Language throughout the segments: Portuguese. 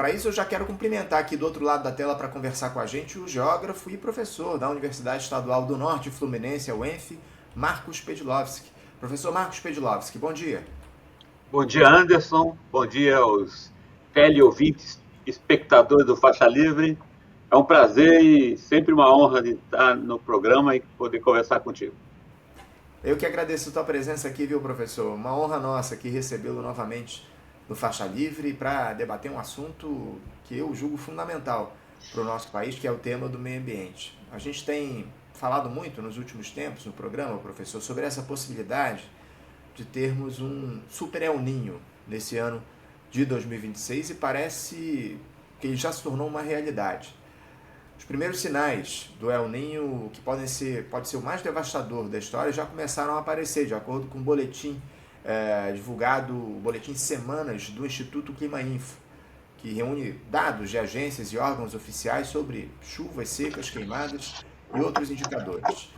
Para isso, eu já quero cumprimentar aqui do outro lado da tela para conversar com a gente o geógrafo e professor da Universidade Estadual do Norte Fluminense, a UENF, Marcos Pedilowski. Professor Marcos Pedilowski, bom dia. Bom dia, Anderson. Bom dia aos teleouvintes, espectadores do Faixa Livre. É um prazer e sempre uma honra de estar no programa e poder conversar contigo. Eu que agradeço a tua presença aqui, viu, professor? Uma honra nossa aqui recebê-lo novamente no Faixa Livre para debater um assunto que eu julgo fundamental para o nosso país, que é o tema do meio ambiente. A gente tem falado muito nos últimos tempos no programa, professor, sobre essa possibilidade de termos um super El Ninho nesse ano de 2026 e parece que ele já se tornou uma realidade. Os primeiros sinais do El Ninho, que pode ser o mais devastador da história, já começaram a aparecer, de acordo com o boletim divulgado, o boletim Semanas do Instituto Clima Info, que reúne dados de agências e órgãos oficiais sobre chuvas secas, queimadas e outros indicadores.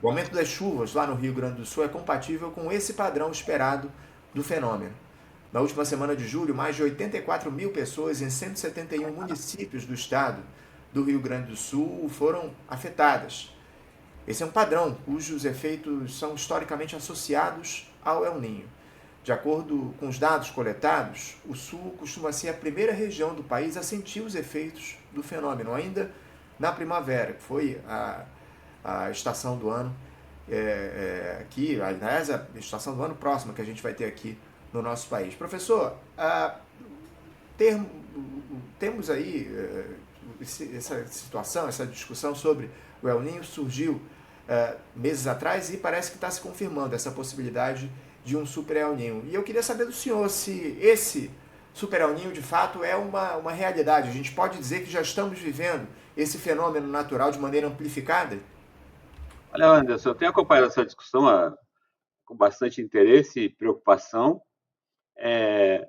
O aumento das chuvas lá no Rio Grande do Sul é compatível com esse padrão esperado do fenômeno. Na última semana de julho, mais de 84 mil pessoas em 171 municípios do estado do Rio Grande do Sul foram afetadas. Esse é um padrão cujos efeitos são historicamente associados ao El Ninho. De acordo com os dados coletados, o Sul costuma ser a primeira região do país a sentir os efeitos do fenômeno, ainda na primavera, que foi a estação do ano aqui, aliás, a estação do ano próxima que a gente vai ter aqui no nosso país. Professor, temos aí essa situação, essa discussão sobre o El Ninho surgiu meses atrás e parece que está se confirmando essa possibilidade de um super El Ninho. E eu queria saber do senhor se esse super El Ninho de fato é uma realidade. A gente pode dizer que já estamos vivendo esse fenômeno natural de maneira amplificada? Olha, Anderson, eu tenho acompanhado essa discussão com bastante interesse e preocupação. É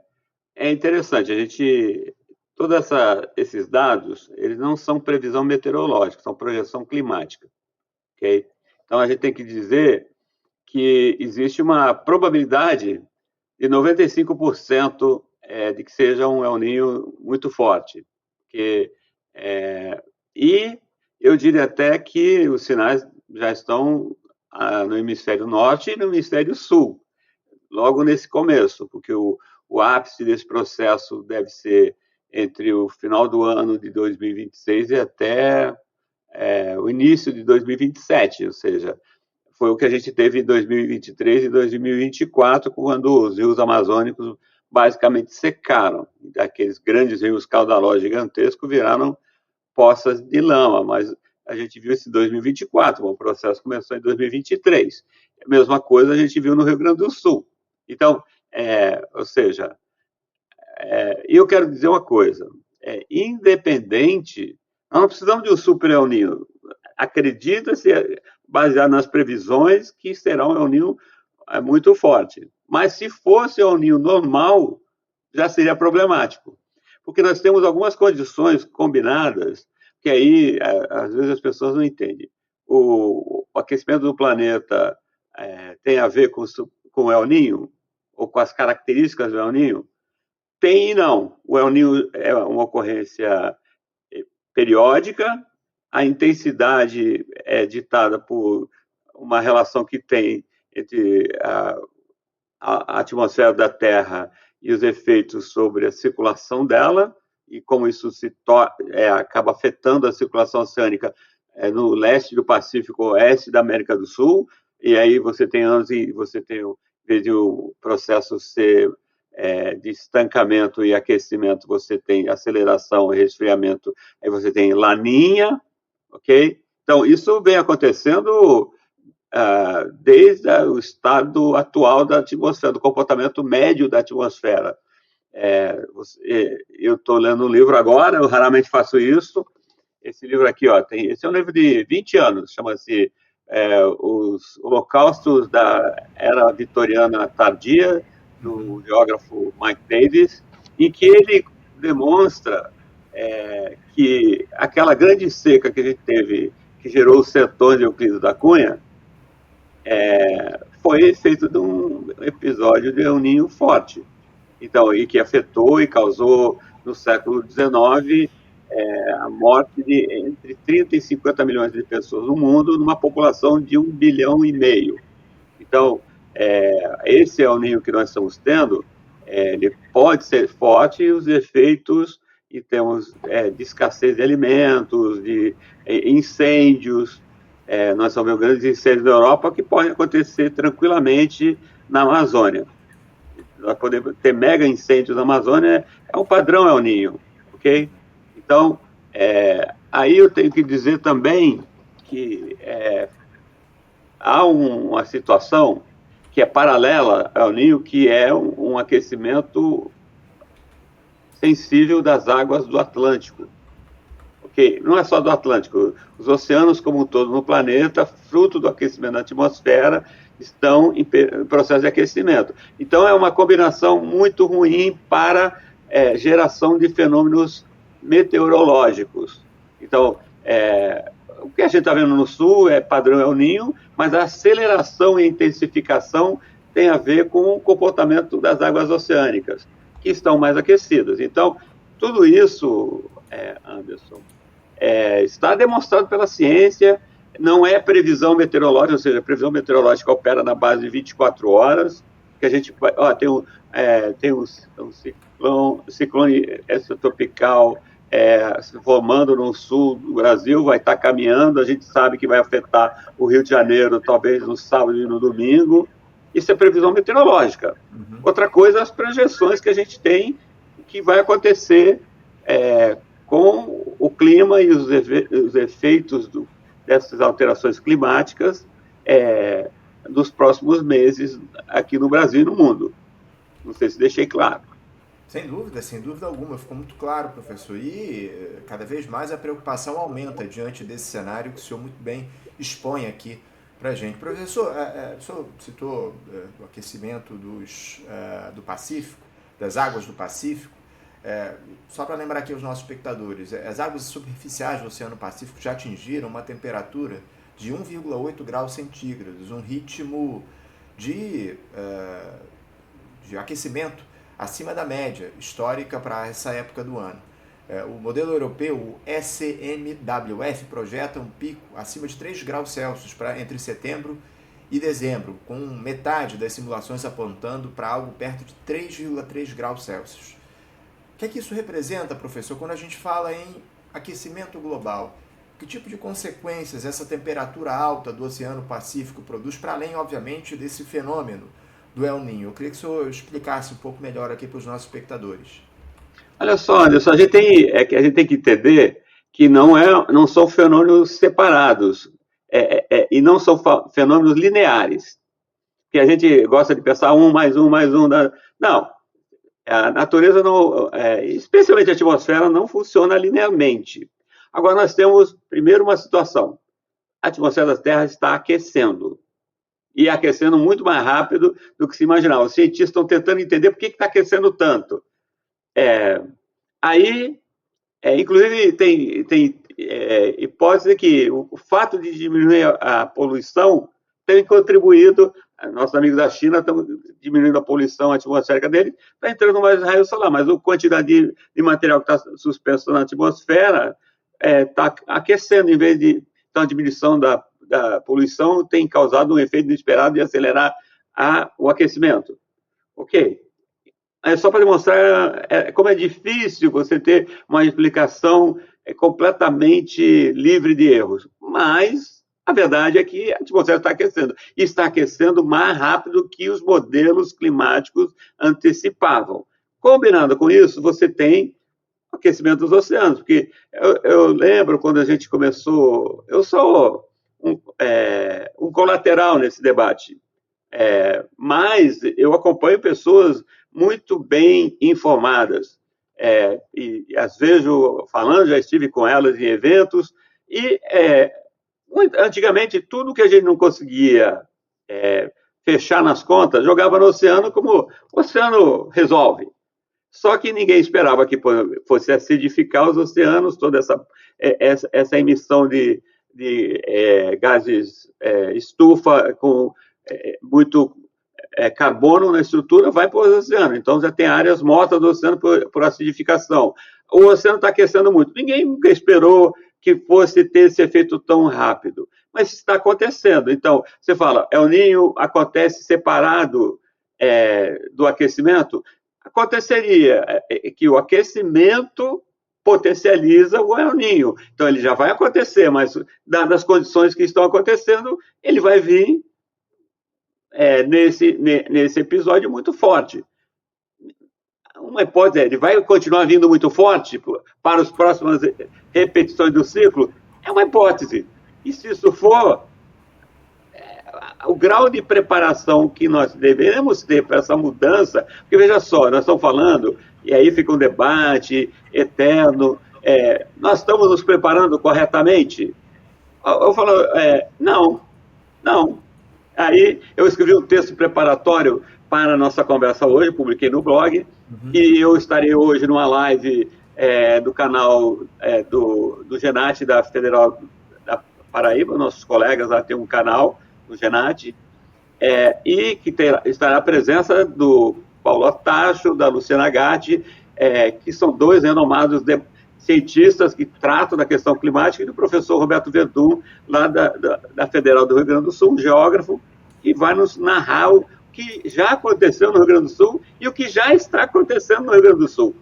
interessante, todos esses dados, eles não são previsão meteorológica, são projeção climática, ok? Então, a gente tem que dizer que existe uma probabilidade de 95% de que seja um El Ninho muito forte. E eu diria até que os sinais já estão no hemisfério norte e no hemisfério sul, logo nesse começo, porque o ápice desse processo deve ser entre o final do ano de 2026 e até o início de 2027, ou seja, foi o que a gente teve em 2023 e 2024, quando os rios amazônicos basicamente secaram. Aqueles grandes rios caudalosos gigantescos viraram poças de lama, mas a gente viu isso em 2024, o processo começou em 2023. A mesma coisa a gente viu no Rio Grande do Sul. Então, ou seja, e eu quero dizer uma coisa, independente, nós não precisamos de um super El Niño. Acredita-se, baseado nas previsões, que será um El Niño muito forte. Mas se fosse El Niño normal, já seria problemático. Porque nós temos algumas condições combinadas que aí, às vezes, as pessoas não entendem. O aquecimento do planeta tem a ver com o El Niño, ou com as características do El Niño? Tem e não. O El Niño é uma ocorrência periódica, a intensidade é ditada por uma relação que tem entre a atmosfera da Terra e os efeitos sobre a circulação dela, e como isso acaba afetando a circulação oceânica no leste do Pacífico, oeste da América do Sul, e aí você tem anos e você tem, em vez de o processo ser de estancamento e aquecimento, você tem aceleração e resfriamento, aí você tem laninha, ok? Então, isso vem acontecendo desde o estado atual da atmosfera, do comportamento médio da atmosfera. Eu estou lendo um livro agora, eu raramente faço isso. Esse livro aqui, esse é um livro de 20 anos, chama-se Os Holocaustos da Era Vitoriana Tardia, do geógrafo Mike Davis, em que ele demonstra que aquela grande seca que a gente teve, que gerou o sertões de Euclides da Cunha, foi feito de um episódio de El Niño forte. Então, e que afetou e causou no século XIX, a morte de entre 30 e 50 milhões de pessoas no mundo, numa população de 1,5 bilhão. Então, esse El Niño que nós estamos tendo, ele pode ser forte e os efeitos em termos de escassez de alimentos, de incêndios, nós estamos vendo grandes incêndios na Europa que podem acontecer tranquilamente na Amazônia. Nós podemos ter mega incêndios na Amazônia, é um padrão El Niño, ok? Então, aí eu tenho que dizer também que há uma situação que é paralela ao Niño, que é um aquecimento sensível das águas do Atlântico. Okay? Não é só do Atlântico, os oceanos como um todo no planeta, fruto do aquecimento da atmosfera, estão em processo de aquecimento. Então, é uma combinação muito ruim para geração de fenômenos meteorológicos. Então, o que a gente está vendo no Sul é padrão El Niño, mas a aceleração e intensificação tem a ver com o comportamento das águas oceânicas, que estão mais aquecidas. Então, tudo isso, Anderson, está demonstrado pela ciência, não é previsão meteorológica, ou seja, a previsão meteorológica opera na base de 24 horas, que a gente tem um ciclone extratropical se formando no sul do Brasil, vai estar caminhando, a gente sabe que vai afetar o Rio de Janeiro, talvez no sábado e no domingo. Isso é previsão meteorológica. Uhum. Outra coisa, as projeções que a gente tem, que vai acontecer com o clima e os efeitos dessas alterações climáticas nos próximos meses aqui no Brasil e no mundo. Não sei se deixei claro. Sem dúvida alguma, ficou muito claro, professor. E cada vez mais a preocupação aumenta diante desse cenário que o senhor muito bem expõe aqui para a gente. Professor, o senhor citou o aquecimento do Pacífico, das águas do Pacífico. Só para lembrar aqui aos nossos espectadores, as águas superficiais do Oceano Pacífico já atingiram uma temperatura de 1,8 graus centígrados, um ritmo de aquecimento acima da média histórica para essa época do ano. O modelo europeu, o ECMWF, projeta um pico acima de 3 graus Celsius entre setembro e dezembro, com metade das simulações apontando para algo perto de 3,3 graus Celsius. O que é que isso representa, professor, quando a gente fala em aquecimento global? Que tipo de consequências essa temperatura alta do Oceano Pacífico produz, para além, obviamente, desse fenômeno do El Niño? Eu queria que o senhor explicasse um pouco melhor aqui para os nossos espectadores. Olha só, Anderson, a gente tem que entender que não são fenômenos separados e não são fenômenos lineares, que a gente gosta de pensar um mais um. Não, a natureza, especialmente a atmosfera, não funciona linearmente. Agora, nós temos, primeiro, uma situação. A atmosfera da Terra está aquecendo. E aquecendo muito mais rápido do que se imaginava. Os cientistas estão tentando entender por que está aquecendo tanto. Inclusive, tem hipótese que o fato de diminuir a poluição tem contribuído. Nossos amigos da China estão diminuindo a poluição atmosférica deles, está entrando mais raio solar, mas a quantidade de material que está suspenso na atmosfera está aquecendo, em vez de. Então, a diminuição da poluição tem causado um efeito inesperado de acelerar o aquecimento. Ok. Só para demonstrar como é difícil você ter uma explicação completamente livre de erros. Mas a verdade é que a atmosfera está aquecendo. E está aquecendo mais rápido que os modelos climáticos antecipavam. Combinado com isso, você tem o aquecimento dos oceanos. Porque eu lembro quando a gente começou. Eu sou um colateral nesse debate. Mas eu acompanho pessoas muito bem informadas, e as vejo falando, já estive com elas em eventos, e antigamente tudo que a gente não conseguia fechar nas contas, jogava no oceano como o oceano resolve. Só que ninguém esperava que fosse acidificar os oceanos, toda essa emissão de gases estufa muito carbono na estrutura vai para o oceano. Então, já tem áreas mortas do oceano por acidificação. O oceano está aquecendo muito. Ninguém nunca esperou que fosse ter esse efeito tão rápido. Mas está acontecendo. Então, você fala, El Niño acontece separado do aquecimento? Aconteceria que o aquecimento potencializa o El Niño. Então, ele já vai acontecer, mas dadas as condições que estão acontecendo, ele vai vir nesse episódio muito forte. Uma hipótese ele vai continuar vindo muito forte para as próximas repetições do ciclo? É uma hipótese. E se isso for, o grau de preparação que nós devemos ter para essa mudança, porque veja só, nós estamos falando, e aí fica um debate eterno, nós estamos nos preparando corretamente? Eu falo, não. Aí eu escrevi um texto preparatório para a nossa conversa hoje, publiquei no blog, e eu estarei hoje numa live do canal do Genat, da Federal da Paraíba, nossos colegas lá têm um canal no Genat, e que estará a presença do Paulo Atacho, da Luciana Gatti, que são dois renomados cientistas que tratam da questão climática, e do professor Roberto Verdun, lá da Federal do Rio Grande do Sul, um geógrafo, que vai nos narrar o que já aconteceu no Rio Grande do Sul e o que já está acontecendo no Rio Grande do Sul.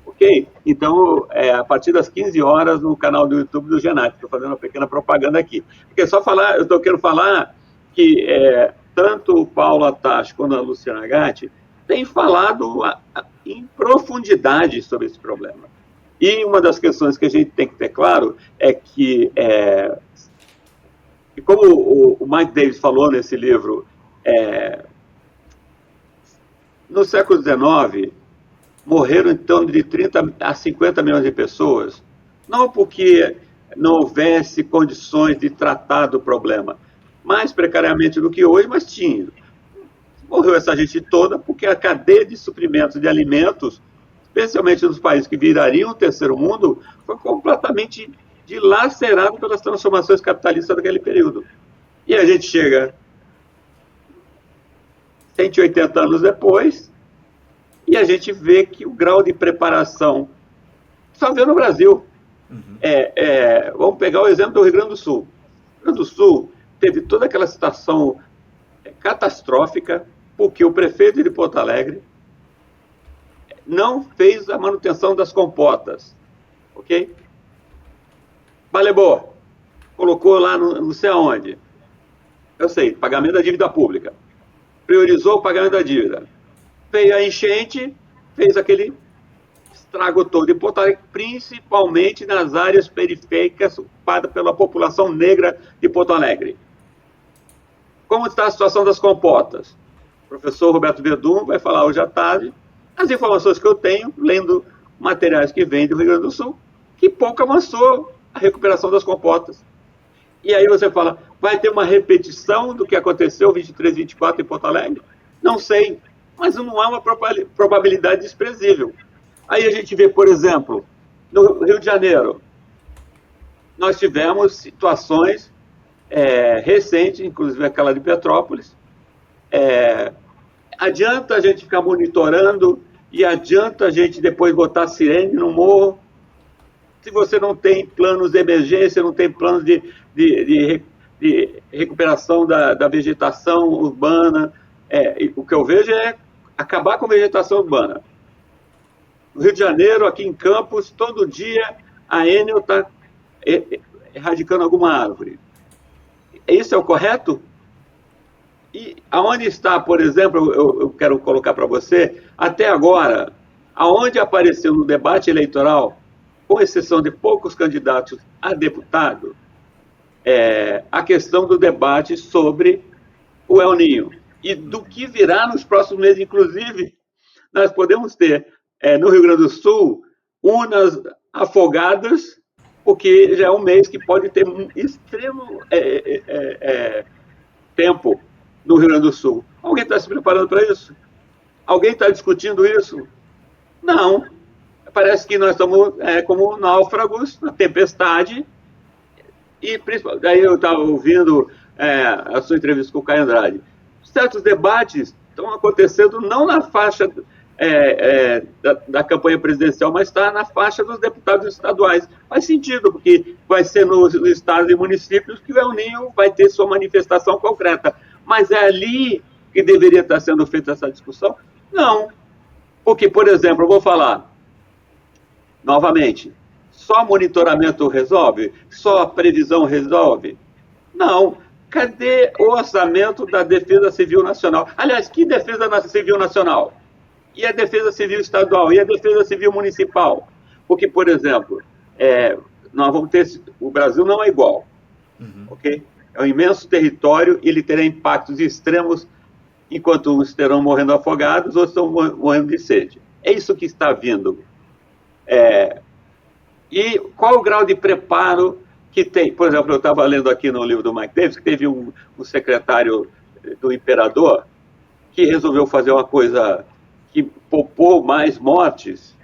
Ok? Então, a partir das 15 horas no canal do YouTube do Genat. Estou fazendo uma pequena propaganda aqui. Porque só falar, eu quero falar que tanto o Paulo Atacho quanto a Luciana Gatti têm falado em profundidade sobre esse problema. E uma das questões que a gente tem que ter claro é que, como o Mike Davis falou nesse livro, no século XIX, morreram em torno de 30 a 50 milhões de pessoas, não porque não houvesse condições de tratar do problema, mais precariamente do que hoje, mas tinha. Morreu essa gente toda porque a cadeia de suprimentos de alimentos, especialmente nos países que virariam o terceiro mundo, foi completamente dilacerado pelas transformações capitalistas daquele período. E a gente chega 180 anos depois e a gente vê que o grau de preparação só vê no Brasil. Vamos pegar o exemplo do Rio Grande do Sul. O Rio Grande do Sul teve toda aquela situação catastrófica porque o prefeito de Porto Alegre não fez a manutenção das comportas, ok? Balebô, colocou lá não sei aonde, eu sei, pagamento da dívida pública, priorizou o pagamento da dívida, veio a enchente, fez aquele estrago todo em Porto Alegre, principalmente nas áreas periféricas ocupadas pela população negra de Porto Alegre. Como está a situação das comportas? O professor Roberto Verdun vai falar hoje à tarde. As informações que eu tenho, lendo materiais que vêm do Rio Grande do Sul, que pouco avançou a recuperação das comportas. E aí você fala, vai ter uma repetição do que aconteceu 23 e 24 em Porto Alegre? Não sei, mas não há uma probabilidade desprezível. Aí a gente vê, por exemplo, no Rio de Janeiro, nós tivemos situações recentes, inclusive aquela de Petrópolis. Adianta a gente ficar monitorando e adianta a gente depois botar sirene no morro, se você não tem planos de emergência, não tem planos de recuperação da vegetação urbana. O que eu vejo é acabar com a vegetação urbana. No Rio de Janeiro, aqui em Campos, todo dia a Enel está erradicando alguma árvore. Isso é o correto? E aonde está, por exemplo, eu quero colocar para você, até agora, aonde apareceu no debate eleitoral, com exceção de poucos candidatos a deputado, a questão do debate sobre o El Niño e do que virá nos próximos meses. Inclusive, nós podemos ter, no Rio Grande do Sul, urnas afogadas, porque já é um mês que pode ter um extremo tempo no Rio Grande do Sul. Alguém está se preparando para isso? Alguém está discutindo isso? Não. Parece que nós estamos como náufragos na tempestade. E daí eu estava ouvindo a sua entrevista com o Caio Andrade. Certos debates estão acontecendo não na faixa da campanha presidencial, mas está na faixa dos deputados estaduais. Faz sentido, porque vai ser nos estados e municípios que o El Niño vai ter sua manifestação concreta. Mas é ali que deveria estar sendo feita essa discussão? Não. Porque, por exemplo, eu vou falar novamente, só monitoramento resolve? Só previsão resolve? Não. Cadê o orçamento da Defesa Civil Nacional? Aliás, que Defesa Civil Nacional? E a Defesa Civil Estadual? E a Defesa Civil Municipal? Porque, por exemplo, nós vamos ter... O Brasil não é igual, ok? É um imenso território e ele terá impactos extremos, enquanto uns estarão morrendo afogados, outros estão morrendo de sede. É isso que está vindo. E qual o grau de preparo que tem? Por exemplo, eu estava lendo aqui no livro do Mike Davis, que teve um secretário do imperador que resolveu fazer uma coisa que poupou mais mortes,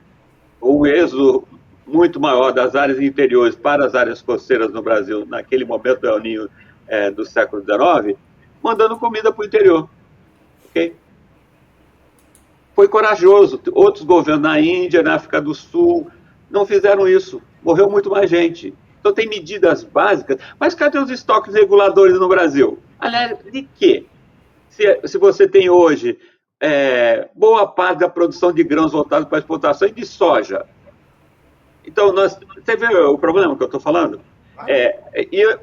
um êxodo muito maior das áreas interiores para as áreas costeiras no Brasil, naquele momento do El Niño do século XIX, mandando comida para o interior. Okay? Foi corajoso. Outros governos na Índia, na África do Sul, não fizeram isso. Morreu muito mais gente. Então tem medidas básicas. Mas cadê os estoques reguladores no Brasil? Aliás, de quê? Se você tem hoje boa parte da produção de grãos voltada para a exportação e de soja. Então, você vê o problema que eu estou falando? E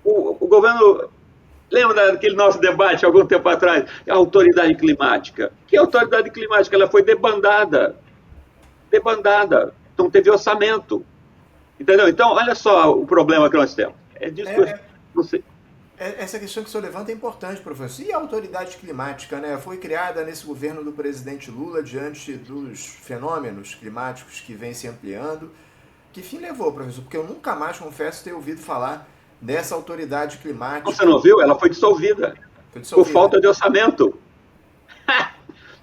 o governo... Lembra daquele nosso debate, algum tempo atrás, a autoridade climática? Que autoridade climática? Ela foi debandada. Debandada. Não teve orçamento. Entendeu? Então, olha só o problema que nós temos. Não sei. Essa questão que o senhor levanta é importante, professor. E a autoridade climática, né? Foi criada nesse governo do presidente Lula diante dos fenômenos climáticos que vêm se ampliando. Que fim levou, professor? Porque eu nunca mais, confesso, ter ouvido falar dessa autoridade climática. Você não viu? Ela foi dissolvida. Por falta de orçamento.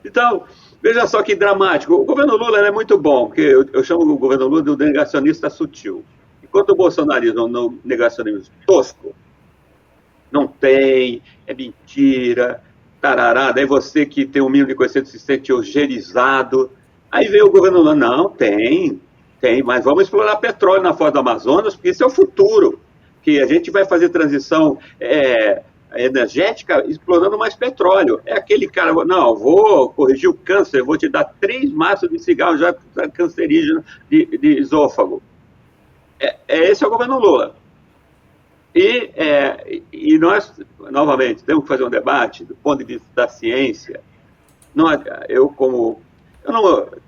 Então, veja só que dramático. O governo Lula é muito bom, porque eu chamo o governo Lula de negacionista sutil. Enquanto o bolsonarismo é um negacionismo tosco, não tem, é mentira, tarará, daí você que tem um mínimo de conhecimento se sente ogerizado. Aí veio o governo Lula, não, tem, mas vamos explorar petróleo na Foz do Amazonas, porque isso é o futuro. Que a gente vai fazer transição energética explorando mais petróleo. É aquele cara, não, vou corrigir o câncer, vou te dar 3 maços de cigarro já cancerígeno de esôfago. Esse é o governo Lula. E nós, novamente, temos que fazer um debate do ponto de vista da ciência.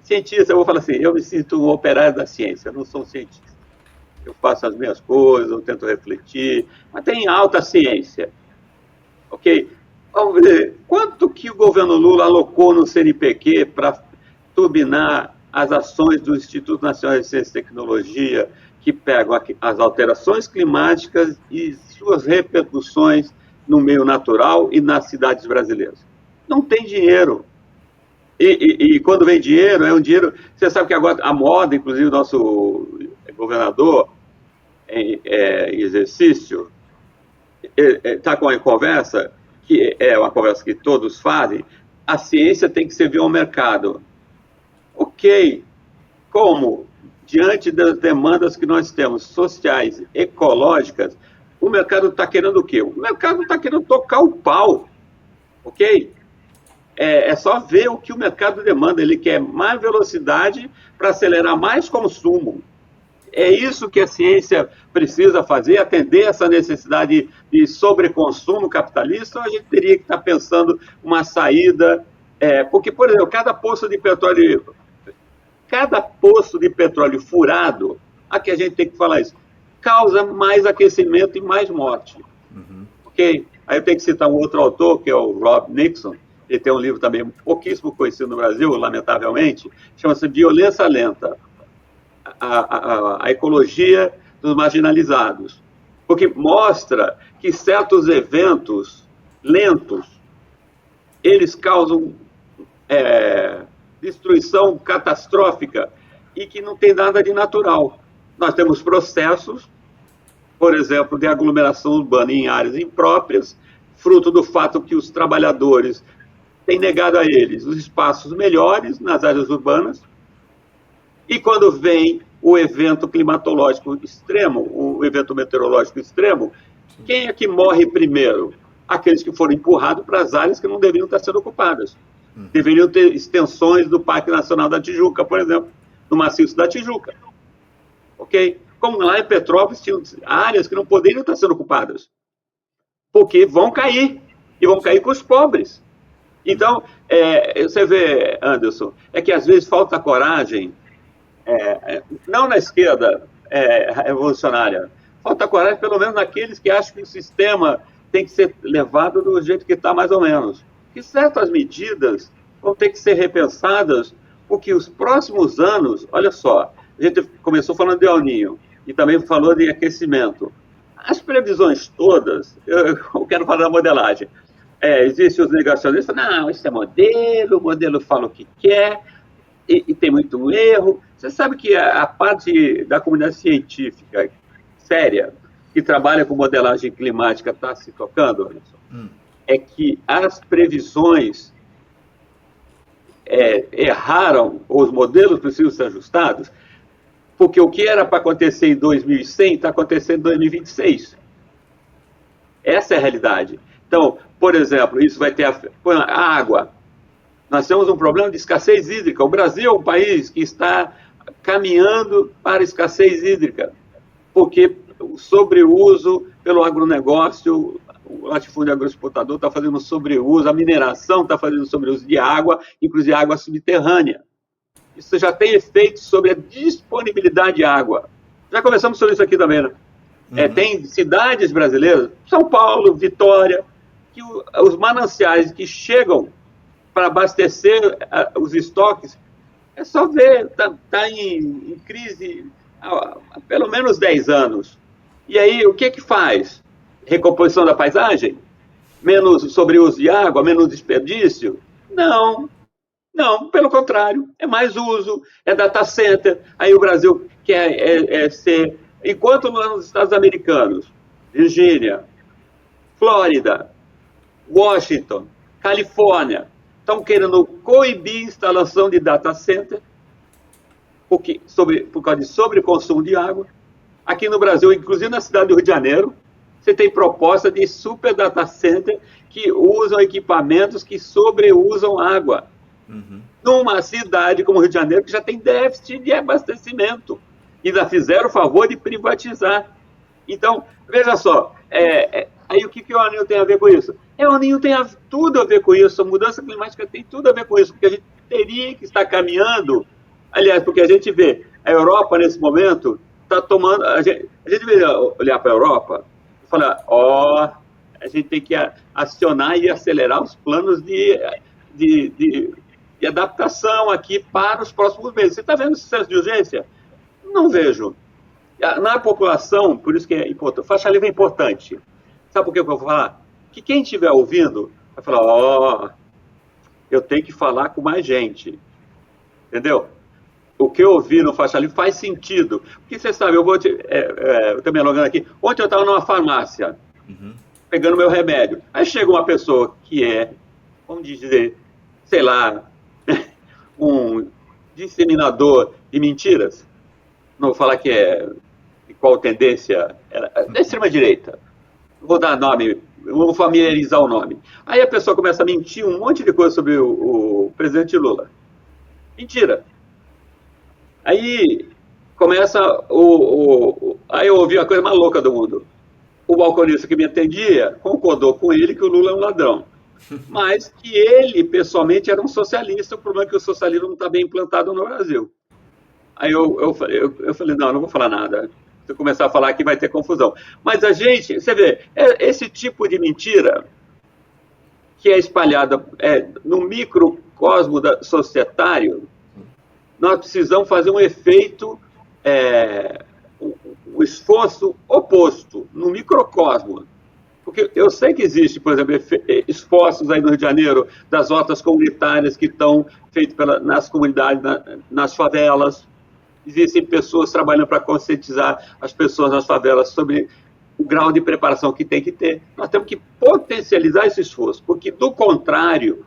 Cientista, eu vou falar assim, eu me sinto um operário da ciência, eu não sou um cientista. Eu faço as minhas coisas, eu tento refletir, mas tem alta ciência. Ok? Vamos ver, quanto que o governo Lula alocou no CNPq para turbinar as ações do Instituto Nacional de Ciência e Tecnologia, que pegam as alterações climáticas e suas repercussões no meio natural e nas cidades brasileiras? Não tem dinheiro. E quando vem dinheiro, é um dinheiro... Você sabe que agora a moda, inclusive o nosso governador em exercício, está com uma conversa, que é uma conversa que todos fazem, a ciência tem que servir ao mercado. Ok, como? Diante das demandas que nós temos, sociais, ecológicas, o mercado está querendo o quê? O mercado está querendo tocar o pau, ok? É só ver o que o mercado demanda, ele quer mais velocidade para acelerar mais consumo. É isso que a ciência precisa fazer, atender essa necessidade de sobreconsumo capitalista, ou a gente teria que estar pensando uma saída... porque, por exemplo, cada poço de petróleo furado, aqui a gente tem que falar isso, causa mais aquecimento e mais morte. Ok? Aí eu tenho que citar um outro autor, que é o Rob Nixon, ele tem um livro também pouquíssimo conhecido no Brasil, lamentavelmente, chama-se Violência Lenta, a ecologia dos marginalizados, porque mostra que certos eventos lentos, eles causam destruição catastrófica e que não tem nada de natural. Nós temos processos, por exemplo, de aglomeração urbana em áreas impróprias, fruto do fato que os trabalhadores tem negado a eles os espaços melhores nas áreas urbanas, e quando vem o evento climatológico extremo, o evento meteorológico extremo, quem é que morre primeiro? Aqueles que foram empurrados para as áreas que não deveriam estar sendo ocupadas. Deveriam ter extensões do Parque Nacional da Tijuca, por exemplo, do maciço da Tijuca. Ok? Como lá em Petrópolis tinham áreas que não poderiam estar sendo ocupadas, porque vão cair, e vão cair com os pobres. Então, você vê, Anderson, é que às vezes falta coragem, não na esquerda revolucionária, falta coragem pelo menos naqueles que acham que o sistema tem que ser levado do jeito que está, mais ou menos. Que certas medidas vão ter que ser repensadas, porque os próximos anos, olha só, a gente começou falando de El Niño e também falou de aquecimento. As previsões todas, eu quero falar da modelagem. Existem os negacionistas, não, isso é modelo, o modelo fala o que quer, e tem muito erro. Você sabe que a parte da comunidade científica séria, que trabalha com modelagem climática, está se tocando, Anderson? É que as previsões erraram, os modelos precisam ser ajustados, porque o que era para acontecer em 2100 está acontecendo em 2026. Essa é a realidade. Então, por exemplo, isso vai ter a água. Nós temos um problema de escassez hídrica. O Brasil é um país que está caminhando para a escassez hídrica, porque o sobreuso pelo agronegócio, o latifúndio agroexportador está fazendo sobreuso, a mineração está fazendo sobreuso de água, inclusive água subterrânea. Isso já tem efeito sobre a disponibilidade de água. Já conversamos sobre isso aqui também, né? Tem cidades brasileiras, São Paulo, Vitória, que os mananciais que chegam para abastecer os estoques, é só ver, está em crise há pelo menos 10 anos. E aí, o que faz? Recomposição da paisagem? Menos sobreuso de água? Menos desperdício? Não, pelo contrário, é mais uso, é data center. Aí o Brasil quer ser... Enquanto nos Estados americanos, Virgínia, Flórida, Washington, Califórnia, estão querendo coibir a instalação de data center por causa de sobreconsumo de água. Aqui no Brasil, inclusive na cidade do Rio de Janeiro, você tem proposta de super data center que usam equipamentos que sobreusam água. Numa cidade como o Rio de Janeiro, que já tem déficit de abastecimento. Ainda fizeram o favor de privatizar. Então, veja só, aí o que o El Niño tem a ver com isso? O El Niño tem tudo a ver com isso, a mudança climática tem tudo a ver com isso, porque a gente teria que estar caminhando, aliás, porque a gente vê, a Europa nesse momento está tomando, a gente deveria olhar para a Europa e falar, a gente tem que acionar e acelerar os planos de adaptação aqui para os próximos meses. Você está vendo esse senso de urgência? Não vejo. Na população, por isso que é importante, faixa livre é importante. Sabe por que eu vou falar? Que quem estiver ouvindo vai falar, eu tenho que falar com mais gente. Entendeu? O que eu ouvi no faixa livre faz sentido. Porque você sabe, eu estou me alongando aqui. Ontem eu estava numa farmácia, pegando meu remédio. Aí chega uma pessoa que vamos dizer, sei lá, um disseminador de mentiras. Não vou falar que de qual tendência, da extrema-direita. Vou dar nome, vou familiarizar o nome. Aí a pessoa começa a mentir um monte de coisa sobre o presidente Lula. Mentira. Aí começa aí eu ouvi a coisa mais louca do mundo. O balconista que me atendia concordou com ele que o Lula é um ladrão. Mas que ele, pessoalmente, era um socialista. O problema é que o socialismo não está bem implantado no Brasil. Aí eu falei, não vou falar nada. Se eu começar a falar aqui vai ter confusão. Mas a gente, você vê, esse tipo de mentira que é espalhada no microcosmo societário, nós precisamos fazer um efeito, um esforço oposto, no microcosmo. Porque eu sei que existe, por exemplo, esforços aí no Rio de Janeiro, das hortas comunitárias que estão feitas nas comunidades, nas favelas. Existem pessoas trabalhando para conscientizar as pessoas nas favelas sobre o grau de preparação que tem que ter. Nós temos que potencializar esse esforço, porque, do contrário,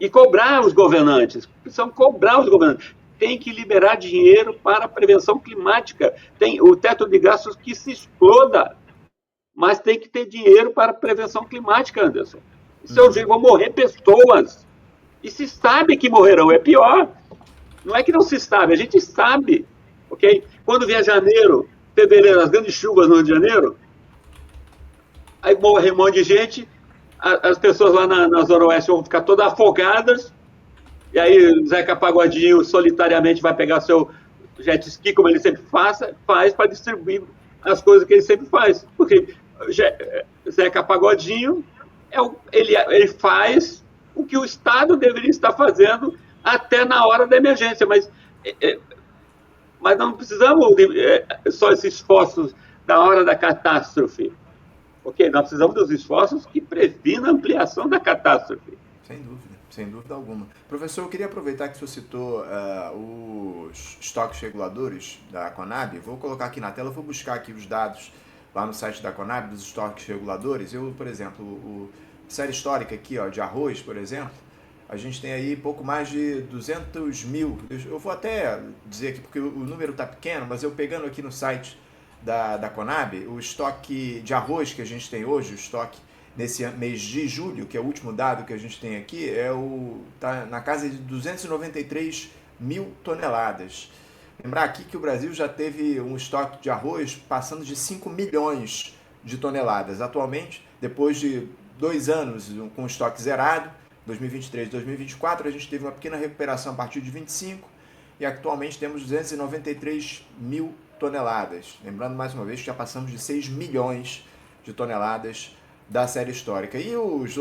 E cobrar os governantes. Precisam cobrar os governantes. Tem que liberar dinheiro para a prevenção climática. Tem o teto de gastos que se exploda, mas tem que ter dinheiro para a prevenção climática, Anderson. Se eu digo, vão morrer pessoas. E se sabe que morrerão, é pior. Não é que não se sabe, a gente sabe. Ok? Quando vier janeiro, fevereiro, as grandes chuvas no Rio de Janeiro, aí morre um monte de gente, as pessoas lá na Zona Oeste vão ficar todas afogadas, e aí Zeca Pagodinho solitariamente vai pegar seu jet ski, como ele sempre faz para distribuir as coisas que ele sempre faz. Porque Zeca Pagodinho, ele faz o que o Estado deveria estar fazendo até na hora da emergência, mas não precisamos só esses esforços da hora da catástrofe. Ok, nós precisamos dos esforços que previnam a ampliação da catástrofe. Sem dúvida alguma. Professor, eu queria aproveitar que o senhor citou os estoques reguladores da Conab. Vou colocar aqui na tela, vou buscar aqui os dados lá no site da Conab dos estoques reguladores. Eu, por exemplo, série histórica aqui, ó, de arroz, por exemplo, a gente tem aí pouco mais de 200 mil. Eu vou até dizer aqui, porque o número está pequeno, mas eu pegando aqui no site da Conab, o estoque de arroz que a gente tem hoje, o estoque nesse mês de julho, que é o último dado que a gente tem aqui, tá na casa de 293 mil toneladas. Lembrar aqui que o Brasil já teve um estoque de arroz passando de 5 milhões de toneladas. Atualmente, depois de 2 anos com o estoque zerado, 2023 e 2024, a gente teve uma pequena recuperação a partir de 25 e atualmente temos 293 mil toneladas. Lembrando mais uma vez que já passamos de 6 milhões de toneladas da série histórica. E os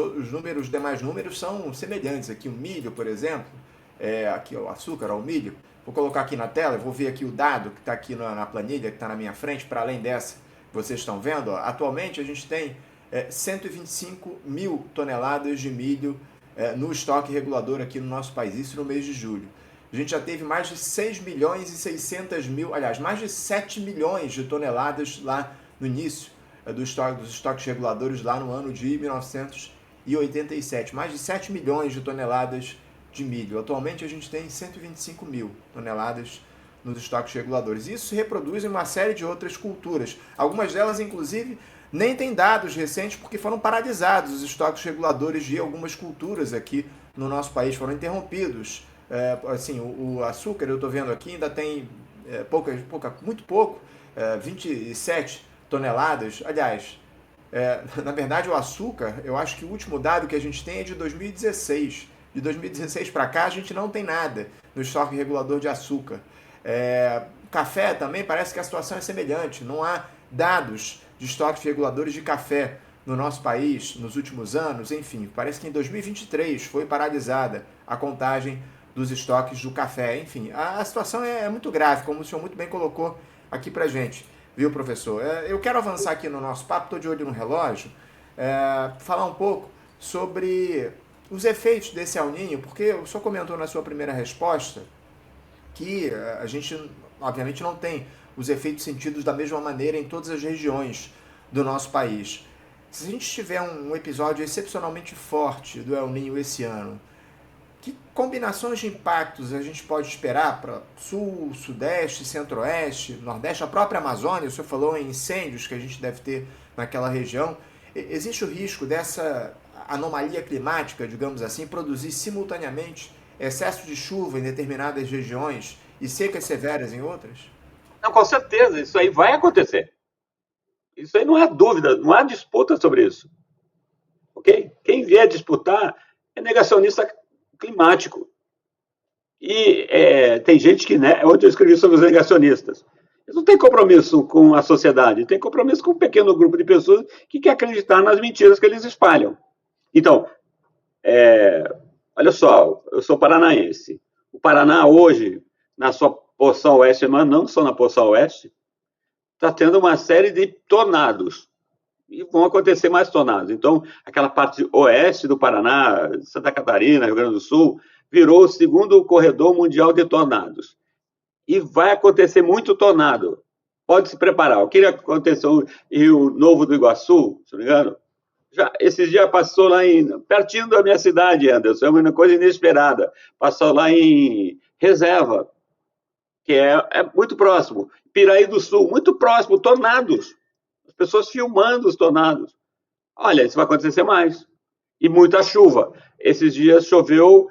demais números são semelhantes. Aqui o milho, por exemplo, aqui o açúcar, o milho. Vou colocar aqui na tela, vou ver aqui o dado que está aqui na planilha, que está na minha frente, para além dessa que vocês estão vendo. Ó. Atualmente a gente tem 125 mil toneladas de milho no estoque regulador aqui no nosso país, isso no mês de julho. A gente já teve mais de 6 milhões e 600 mil, aliás, mais de 7 milhões de toneladas lá no início dos estoques reguladores lá no ano de 1987. Mais de 7 milhões de toneladas de milho. Atualmente a gente tem 125 mil toneladas nos estoques reguladores. Isso se reproduz em uma série de outras culturas. Algumas delas, inclusive, nem têm dados recentes porque foram paralisados os estoques reguladores de algumas culturas aqui no nosso país, foram interrompidos. O açúcar, eu estou vendo aqui, ainda tem muito pouco, 27 toneladas. Aliás, na verdade o açúcar, eu acho que o último dado que a gente tem é de 2016. De 2016 para cá a gente não tem nada no estoque regulador de açúcar. Café também parece que a situação é semelhante, não há dados de estoques reguladores de café no nosso país nos últimos anos. Enfim, parece que em 2023 foi paralisada a contagem dos estoques do café. Enfim, a situação é muito grave, como o senhor muito bem colocou aqui pra gente, viu, professor? Eu quero avançar aqui no nosso papo, estou de olho no relógio, falar um pouco sobre os efeitos desse El Niño, porque o senhor comentou na sua primeira resposta que a gente, obviamente, não tem os efeitos sentidos da mesma maneira em todas as regiões do nosso país. Se a gente tiver um episódio excepcionalmente forte do El Niño esse ano, que combinações de impactos a gente pode esperar para Sul, Sudeste, Centro-Oeste, Nordeste, a própria Amazônia? O senhor falou em incêndios que a gente deve ter naquela região. Existe o risco dessa anomalia climática, digamos assim, produzir simultaneamente excesso de chuva em determinadas regiões e secas severas em outras? Não, com certeza, isso aí vai acontecer. Isso aí não há dúvida, não há disputa sobre isso. Ok? Quem vier disputar é negacionista climático. E tem gente que, né, ontem eu escrevi sobre os negacionistas. Eles não têm compromisso com a sociedade, têm compromisso com um pequeno grupo de pessoas que quer acreditar nas mentiras que eles espalham. Então, olha só, eu sou paranaense. O Paraná hoje, na sua porção oeste, mas não só na porção oeste, está tendo uma série de tornados. E vão acontecer mais tornados. Então, aquela parte oeste do Paraná, Santa Catarina, Rio Grande do Sul, virou o segundo corredor mundial de tornados. E vai acontecer muito tornado. Pode se preparar. O que aconteceu em Rio Novo do Iguaçu, se não me engano, Já, esses dias passou lá pertinho da minha cidade, Anderson, é uma coisa inesperada. Passou lá em Reserva, que é muito próximo. Piraí do Sul, muito próximo, tornados. As pessoas filmando os tornados. Olha, isso vai acontecer mais. E muita chuva. Esses dias choveu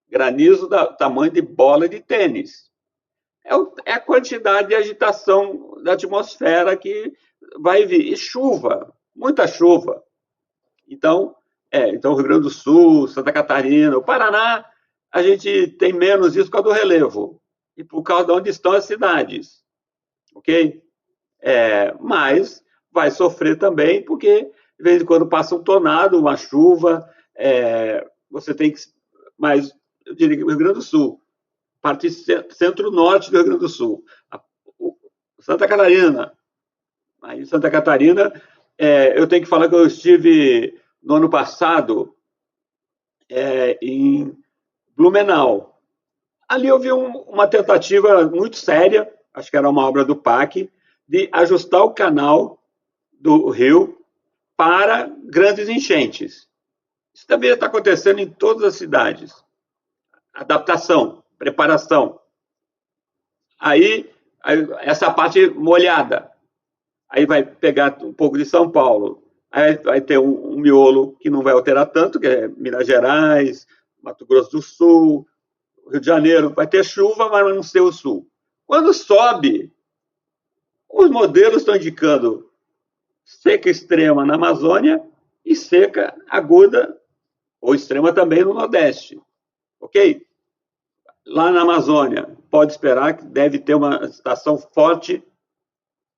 granizo do tamanho de bola de tênis. É a quantidade de agitação da atmosfera que vai vir. E chuva, muita chuva. Então, o Rio Grande do Sul, Santa Catarina, o Paraná, a gente tem menos isso por causa do relevo e por causa de onde estão as cidades, ok? Mas vai sofrer também porque, de vez em quando, passa um tornado, uma chuva, você tem que... Mas, eu diria que o Rio Grande do Sul, parte centro-norte do Rio Grande do Sul, Santa Catarina. Aí, Santa Catarina, eu tenho que falar que eu estive no ano passado em Blumenau. Ali houve uma tentativa muito séria, acho que era uma obra do PAC, de ajustar o canal do rio para grandes enchentes. Isso também está acontecendo em todas as cidades. Adaptação, preparação. Aí essa parte molhada. Aí vai pegar um pouco de São Paulo. Aí vai ter um miolo que não vai alterar tanto, que é Minas Gerais, Mato Grosso do Sul, Rio de Janeiro. Vai ter chuva, mas não ser o Sul. Quando sobe, os modelos estão indicando seca extrema na Amazônia e seca aguda ou extrema também no Nordeste. Ok? Lá na Amazônia, pode esperar que deve ter uma estação forte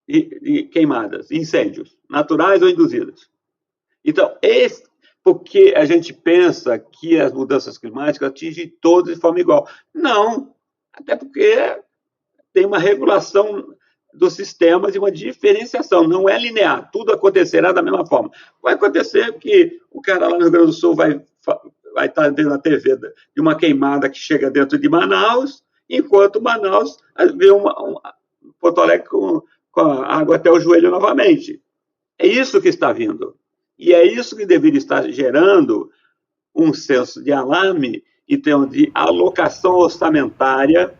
de queimadas, incêndios, naturais ou induzidos. Então, porque a gente pensa que as mudanças climáticas atingem todos de forma igual. Não, até porque tem uma regulação dos sistemas e uma diferenciação, não é linear, tudo acontecerá da mesma forma. Vai acontecer que o cara lá no Rio Grande do Sul vai estar vendo na TV de uma queimada que chega dentro de Manaus, enquanto Manaus vê Porto Alegre com a água até o joelho novamente. É isso que está vindo. E é isso que deveria estar gerando um senso de alarme em termos de alocação orçamentária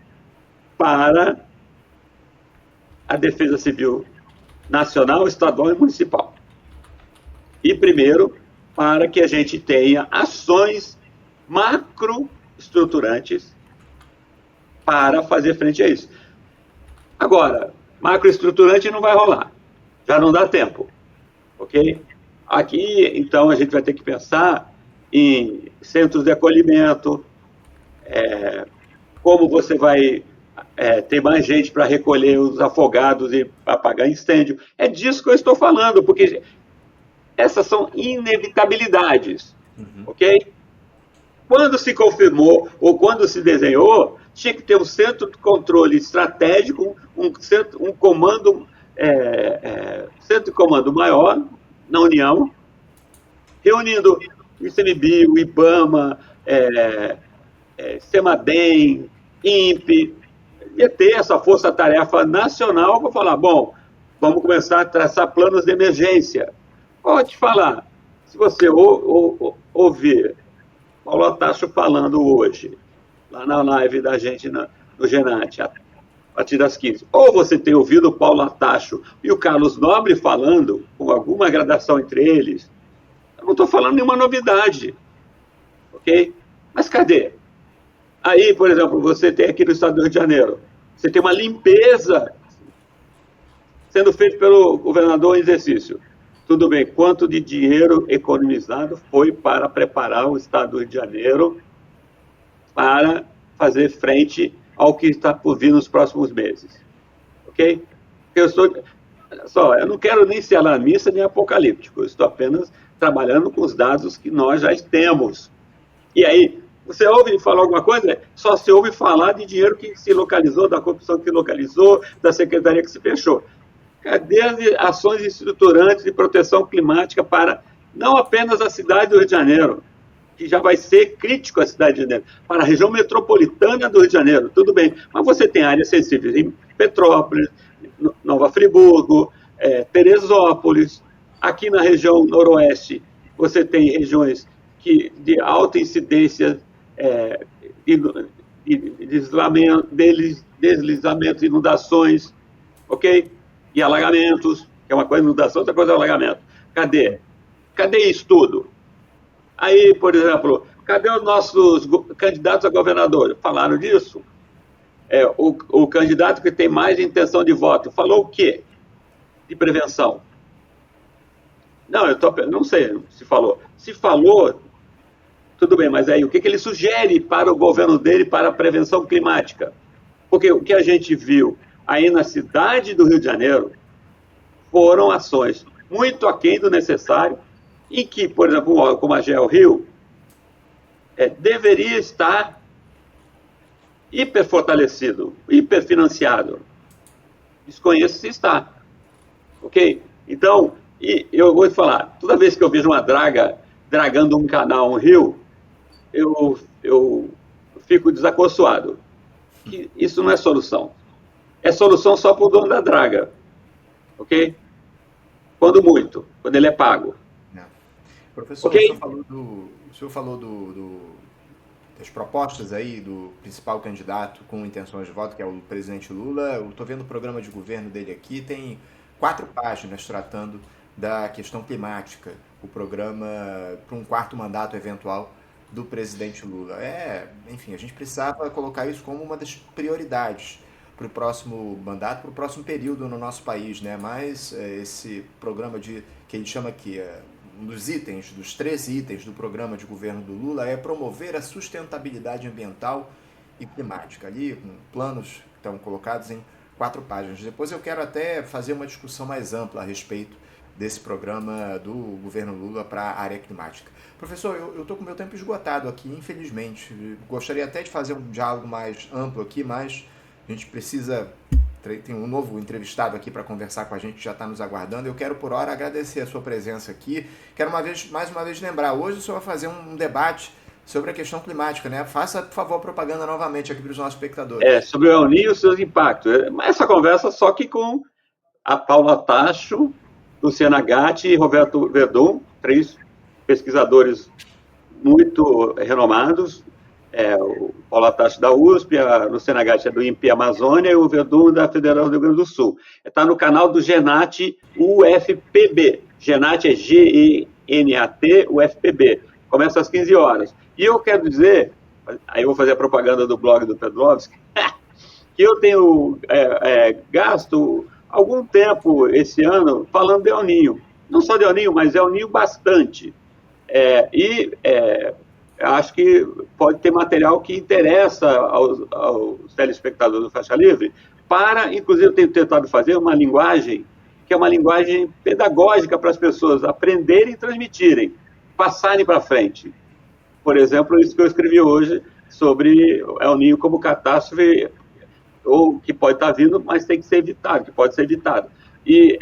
para a defesa civil nacional, estadual e municipal. E, primeiro, para que a gente tenha ações macroestruturantes para fazer frente a isso. Agora, macroestruturante não vai rolar. Já não dá tempo. Ok? Aqui, então, a gente vai ter que pensar em centros de acolhimento, como você vai ter mais gente para recolher os afogados e apagar incêndio. É disso que eu estou falando, porque essas são inevitabilidades. Ok? Quando se confirmou ou quando se desenhou, tinha que ter um centro de controle estratégico, um comando, centro de comando maior na União, reunindo o ICMBio, o IBAMA, CEMADEM, INPE, ia ter essa força-tarefa nacional para falar, bom, vamos começar a traçar planos de emergência. Pode falar, se você ouvir Paulo Atacho falando hoje, lá na live da gente no Genat, a partir das 15, ou você tem ouvido o Paulo Atacho e o Carlos Nobre falando, com alguma gradação entre eles, eu não estou falando nenhuma novidade, ok? Mas cadê? Aí, por exemplo, você tem aqui no estado do Rio de Janeiro, você tem uma limpeza sendo feita pelo governador em exercício. Tudo bem, quanto de dinheiro economizado foi para preparar o estado do Rio de Janeiro para fazer frente ao que está por vir nos próximos meses? Ok? Eu não quero nem ser alarmista nem apocalíptico, eu estou apenas trabalhando com os dados que nós já temos. E aí, você ouve falar alguma coisa? Só se ouve falar de dinheiro que se localizou, da corrupção que se localizou, da secretaria que se fechou. Cadê as ações estruturantes de proteção climática para não apenas a cidade do Rio de Janeiro, que já vai ser crítico a cidade do Rio de Janeiro, para a região metropolitana do Rio de Janeiro, tudo bem, mas você tem áreas sensíveis em Petrópolis, Nova Friburgo, Teresópolis, Aqui na região noroeste, você tem regiões de alta incidência de deslizamentos, inundações, ok? E alagamentos, que é uma coisa inundação, outra coisa é alagamento. Cadê? Cadê isso tudo? Aí, por exemplo, cadê os nossos candidatos a governador? Falaram disso? O candidato que tem mais intenção de voto falou o quê? De prevenção. Não, não sei se falou. Se falou, tudo bem, mas aí o que ele sugere para o governo dele para a prevenção climática? Porque o que a gente viu aí na cidade do Rio de Janeiro foram ações muito aquém do necessário, em que, por exemplo, como a GEO Rio, deveria estar hiperfortalecido, hiperfinanciado. Desconheço se está. Ok? Então, eu vou te falar, toda vez que eu vejo uma draga dragando um canal, um rio, eu fico desacorçoado. Que isso não é solução. É solução só para o dono da draga. Ok? Quando muito, quando ele é pago. Professor, okay? O senhor falou das propostas aí do principal candidato com intenções de voto, que é o presidente Lula. Eu estou vendo o programa de governo dele aqui, tem 4 páginas tratando da questão climática, o programa para um 4º mandato eventual do presidente Lula. Enfim, a gente precisava colocar isso como uma das prioridades para o próximo mandato, para o próximo período no nosso país, né? Mas esse programa que ele chama aqui, um dos itens, dos 13 itens do programa de governo do Lula é promover a sustentabilidade ambiental e climática, ali com planos que estão colocados em 4 páginas. Depois eu quero até fazer uma discussão mais ampla a respeito desse programa do governo Lula para a área climática. Professor, eu estou com o meu tempo esgotado aqui, infelizmente. Gostaria até de fazer um diálogo mais amplo aqui, mas a gente precisa... Tem um novo entrevistado aqui para conversar com a gente, que já está nos aguardando. Eu quero, por hora, agradecer a sua presença aqui. Quero, mais uma vez, lembrar, hoje o senhor vai fazer um debate sobre a questão climática, né? Faça, por favor, propaganda novamente aqui para os nossos espectadores. Sobre o El Niño e os seus impactos. Essa conversa só que com a Paula Tacho, Luciana Gatti e Roberto Verdun, 3 pesquisadores muito renomados, o Paulo Tacho da USP, a Luciana Gatti é do INPE Amazônia e o Verdun da Federal do Rio Grande do Sul. Está no canal do GENAT UFPB. GENAT é G-E-N-A-T UFPB. Começa às 15 horas. E eu quero dizer, aí eu vou fazer a propaganda do blog do Pedrovski, que eu tenho gasto algum tempo esse ano falando de El Niño. Não só de El Niño, mas El Niño bastante. Acho que pode ter material que interessa aos telespectadores do Faixa Livre para, inclusive, eu tenho tentado fazer uma linguagem que é uma linguagem pedagógica para as pessoas aprenderem e transmitirem, passarem para frente. Por exemplo, isso que eu escrevi hoje sobre El Niño como catástrofe, ou que pode estar vindo, mas tem que ser evitado, que pode ser evitado. E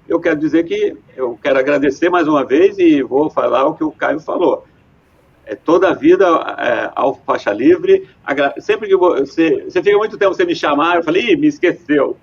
eu quero dizer que eu quero agradecer mais uma vez e vou falar o que o Caio falou. Toda a vida ao Faixa Livre, sempre que você fica muito tempo sem me chamar, eu falei, me esqueceu.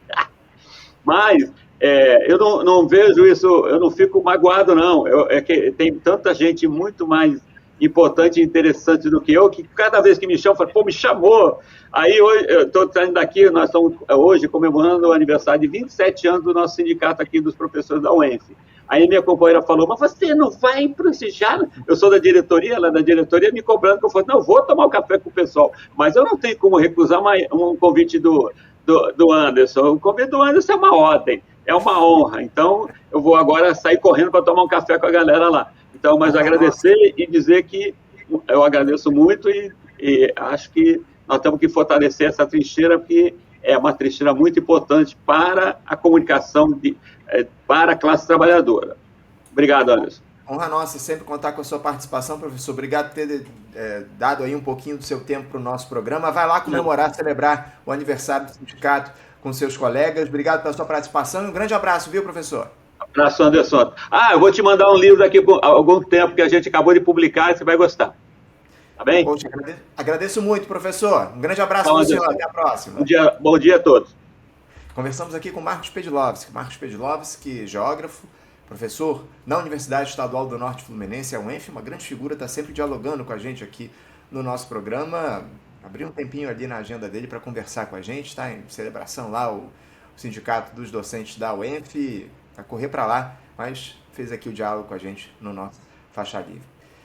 Mas eu não vejo isso, eu não fico magoado, não. Que tem tanta gente muito mais importante e interessante do que eu, que cada vez que me chamam, eu falo, pô, me chamou. Aí hoje, eu estou saindo daqui, nós estamos hoje comemorando o aniversário de 27 anos do nosso sindicato aqui, dos professores da UENF. Aí minha companheira falou, mas você não vai prestigiar? Eu sou da diretoria, ela é da diretoria, me cobrando, que eu falei, não, eu vou tomar um café com o pessoal, mas eu não tenho como recusar um convite do Anderson. O convite do Anderson é uma ordem, é uma honra. Então, eu vou agora sair correndo para tomar um café com a galera lá. Então, mas agradecer e dizer que eu agradeço muito e acho que nós temos que fortalecer essa trincheira, porque é uma trincheira muito importante para a comunicação, para a classe trabalhadora. Obrigado, Anderson. Honra nossa sempre contar com a sua participação, professor. Obrigado por ter dado aí um pouquinho do seu tempo para o nosso programa. Vai lá comemorar, celebrar o aniversário do sindicato com seus colegas. Obrigado pela sua participação e um grande abraço, viu, professor? Abraço, Anderson. Eu vou te mandar um livro daqui há algum tempo que a gente acabou de publicar e você vai gostar. Tá bem? Poxa, agradeço muito, professor. Um grande abraço para o senhor. Até a próxima. Bom dia a todos. Conversamos aqui com Marcos Pedilowski. Marcos Pedilowski, geógrafo, professor na Universidade Estadual do Norte Fluminense, a UENF, uma grande figura, está sempre dialogando com a gente aqui no nosso programa. Abri um tempinho ali na agenda dele para conversar com a gente, está em celebração lá o Sindicato dos Docentes da UENF, a correr para lá, mas fez aqui o diálogo com a gente no nosso Faixa Livre.